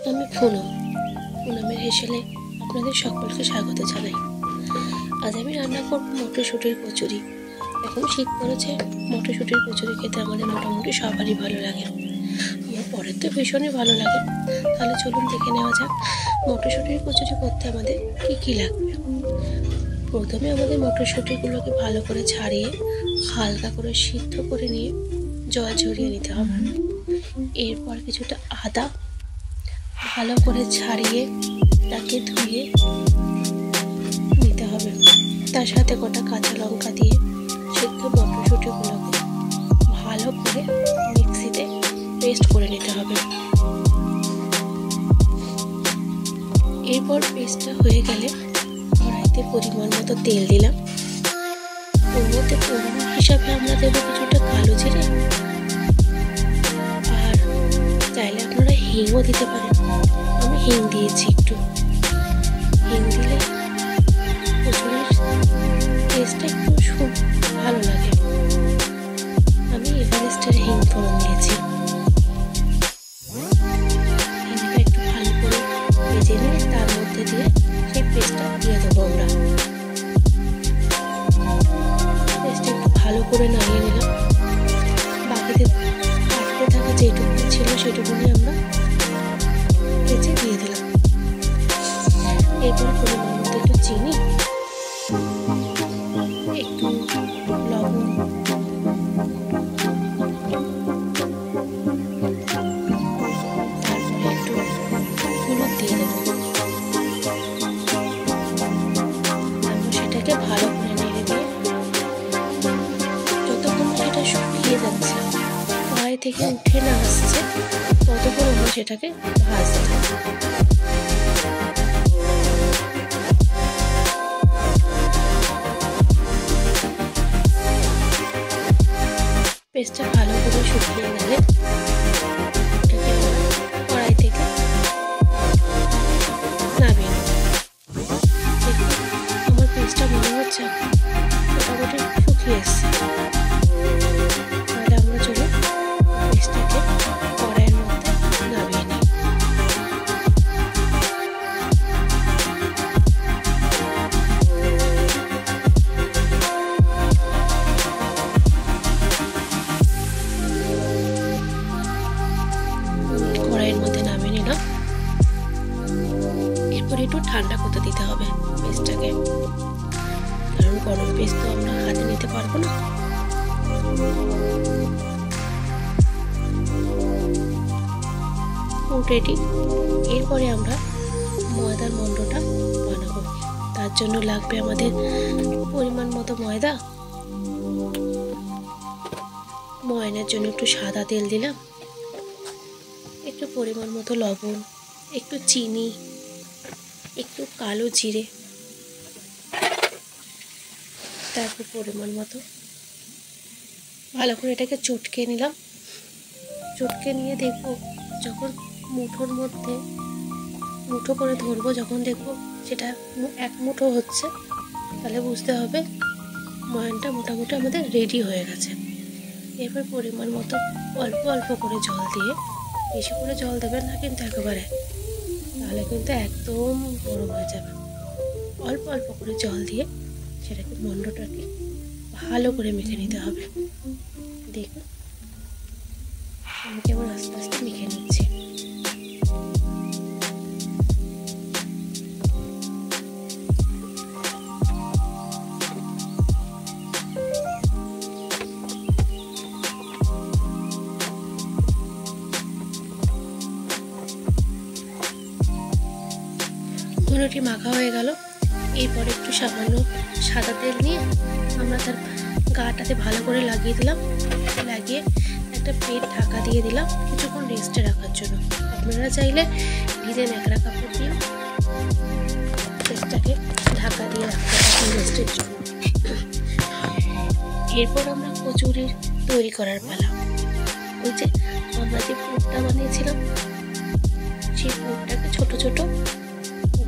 আমি পুনমের হেসেলে আপনাদের সকলকে স্বাগত জানাই। আজ আমি রান্না করব মটরশুঁটির কচুরি। এখন শীত পড়েছে, মটরশুঁটির কচুরি খেতে আমাদের মোটামুটি সবারই ভালো লাগে। আমার পরের তো ভীষণই ভালো লাগে। তাহলে চলুন দেখে নেওয়া যাক মটরশুঁটির কচুরি করতে আমাদের কী লাগবে। প্রথমে আমাদের মটরশুঁটিগুলোকে ভালো করে ছাড়িয়ে হালকা করে সিদ্ধ করে নিয়ে জল ঝরিয়ে নিতে হবে। এরপর কিছুটা আদা ভালো করে ছাড়িয়ে তাকে ধুয়ে নিতে হবে। তার সাথে গোটা কাঁচা লঙ্কা দিয়ে সিদ্ধ মটরশুঁটিগুলোকে ভালো করে মিক্সিতে পেস্ট করে নিতে হবে। এরপর পেস্টটা হয়ে গেলে কড়াইতে পরিমাণ মতো তেল দিলাম। ওর মধ্যে পরিমাণ হিসাবে আমরা দেবো কিছুটা কালো জিরে, আর চাইলে আপনারা হিংও দিতে পারেন। আমি হিং দিয়েছি একটু। হিং দিলে কচুরির টেস্টটা একটু ভালো লাগে। আমি এভারেস্টের হিং ফোড়ন দিয়েছি। হিংটা একটু ভালো করে ভেজে নিয়ে তার মধ্যে দিয়ে সেই পেস্টটা দিয়ে দেবো আমরা। পেস্টটা একটু ভালো করে নাড়িয়ে নিলাম। বাকিতে কাটতে থাকা যেটুকু ছিল সেটুকুনি আমরা কেচে দিয়ে দিলাম। এরপর পরিমাণ মতো একটু চিনি, একটু লবণ, তারপরে একটু হলুদ দিয়ে দেবো। তারপর সেটাকে ভালো করে নেড়ে দিয়ে যতক্ষণ সেটা শুকিয়ে যাচ্ছে, কড়াই থেকে উঠে না আসছে, ততক্ষণ আমরা সেটাকে ভাজতে থাকবো। পেস্টটা ভালো করে শুকিয়ে গেলে এটাকে কড়াই থেকে নামিয়ে নেব। দেখুন আমার পেস্টটা মনে হচ্ছে মোটামুটি শুকিয়ে এসছে। তাহলে আমরা চলুন পেস্টটাকে কড়াইয়ের মধ্যে নামিয়ে নিই। কড়াইয়ের মধ্যে নামিয়ে নিলাম। এরপর একটু ঠান্ডা করতে দিতে হবে পেস্টটাকে, কারণ গরম পেস্ট তো আমরা হাতে নিতে পারবো না। রেডি। এরপরে আমরা ময়দার মণ্ডটা বানাবো। তার জন্য লাগবে আমাদের পরিমাণ মতো ময়দা। ময়দার জন্য একটু সাদা তেল দিলাম, একটু পরিমাণ মতো লবণ, একটু চিনি, একটু কালো জিরে, তারপর পরিমাণ মতো ভালো করে এটাকে চটকে নিলাম। চটকে নিয়ে দেখব যখন মুঠোর মধ্যে মুঠো করে ধরবো, যখন দেখবো সেটা এক মুঠো হচ্ছে, তাহলে বুঝতে হবে ময়ানটা মোটামুটি আমাদের রেডি হয়ে গেছে। এবার পরিমাণ মতো অল্প অল্প করে জল দিয়ে, বেশি করে জল দেবেন না কিন্তু একেবারে, তাহলে কিন্তু একদম গরম হয়ে যাবে। অল্প অল্প করে জল দিয়ে সেটাকে মণ্ডটাকে ভালো করে মেখে নিতে হবে। দেখুন আমি কেমন আস্তে আস্তে মেখে নিচ্ছি। মণ্ডটি মাখা হয়ে গেল। এরপর একটু সামান্য সাদা তেল নিয়ে আমরা তার গাটাতে ভালো করে লাগিয়ে দিলাম। লাগিয়ে একটা প্লেট ঢাকা দিয়ে দিলাম কিছুক্ষণ রেস্টে রাখার জন্য। আপনারা চাইলে ভিজে ন্যাকড়া কাপড় দিয়ে পেস্টটাকে ঢাকা দিয়ে রাখতে পারেন রেস্টের জন্য। এরপর আমরা কচুরির তৈরি করার পালা। ওই যে আমরা যে পুরটা বানিয়েছিলাম, সেই পুরটাকে ছোট ছোট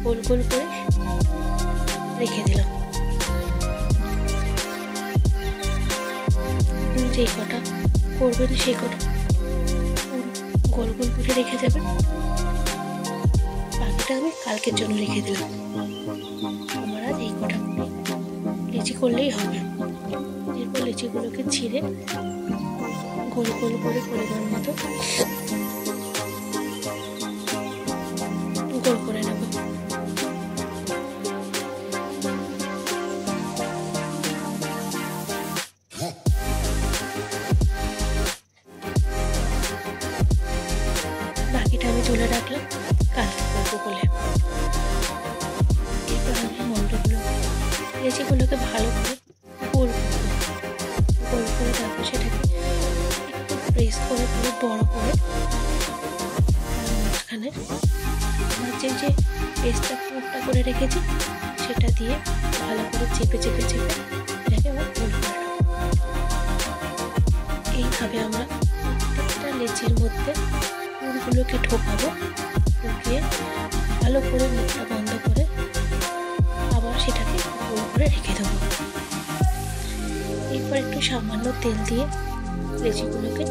গোল গোল করে রেখে দিলাম। যে কটা করবেন সেই কটা গোল গোল করে রেখে দেবেন। বাকিটা আমি কালকের জন্য রেখে দিলাম। আমার আজ এই কটা লিচি করলেই হবে। এরপর লিচিগুলোকে ছিঁড়ে গোল গোল করে পরিমাণ মতো গোল করে নেব। বাকিটা আমি তুলে রাখলাম কালকে করবো বলে। এরপর আমি লিচিগুলোকে ভালো করে গোল করে তারপর সেটাকে একটু প্রেস করে পুরো বড় করে মাঝখানে আমার যে পেস্টটা পুরোটা করে রেখেছি সেটা দিয়ে ভালো করে চেপে এটাকে আমার গোল করে নেব। এইভাবে আমরা প্রত্যেকটা লিচির মধ্যে পুরগুলোকে ঢোকাবো, ঢুকিয়ে ভালো করে মুখটা বন্ধ করে আবার সেটাকে গোল করে রেখে দেবো। এরপর একটু সামান্য তেল দিয়ে লিচিগুলোকে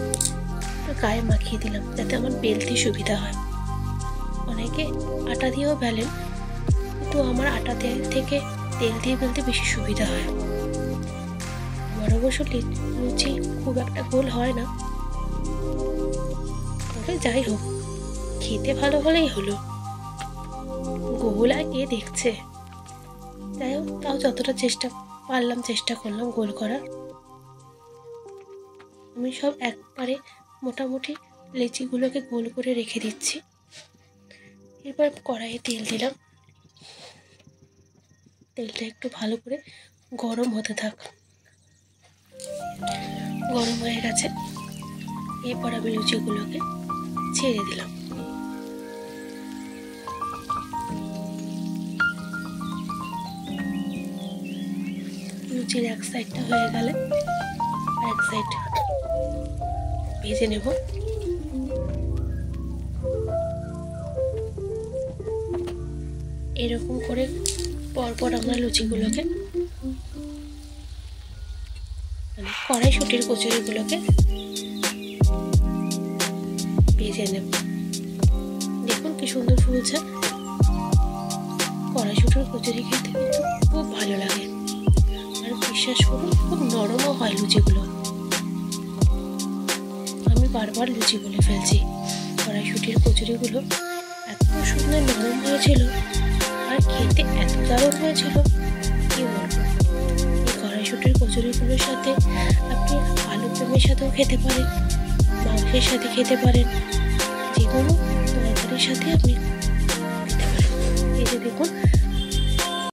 একটু গায়ে মাখিয়ে দিলাম যাতে আমার বেলতে সুবিধা হয়। অনেকে আটা দিয়েও বেলেন, কিন্তু আমার আটা থেকে তেল দিয়ে বেলতে বেশি সুবিধা হয়। আমার অবশ্য লুচি খুব একটা গোল হয় না, তবে যাই হোক খেতে ভালো হলেই হলো। গোল আর কে দেখছে, যাই হোক তাও যতটা চেষ্টা করলাম গোল করার। আমি সব একবারে মোটামুটি লিচিগুলোকে গোল করে রেখে দিচ্ছি। এরপর কড়াইয়ে তেল দিলাম, তেলটা একটু ভালো করে গরম হতে থাক। গরম হয়ে গেছে, এরপর আমি লুচিগুলোকে ছেড়ে দিলাম। লুচির এক সাইডটা হয়ে গেলে এক সাইড ভেজে নেব। এরকম করে পরপর আমরা লুচিগুলোকে কড়াইশুঁটির কচুরিগুলোকে ভেজে নেব। দেখুন কি সুন্দর ফুলছে। কড়াইশুঁটির কচুরি খেতে কিন্তু খুব ভালো লাগে, আর বিশ্বাস করুন খুব নরমও হয় লুচিগুলো। আমি বারবার লুচি বলে ফেলছি, কড়াইশুঁটির কচুরিগুলো এত সুন্দর নরম হয়েছিল আর খেতে এত দারুণ হয়েছিল কি বলবো। এই কড়াইশুঁটির কচুরিগুলোর সাথে আপনি আলুর দমের সাথেও খেতে পারেন, মাংসের সাথে খেতে পারেন, যে কোনো তরকারির সাথে আপনি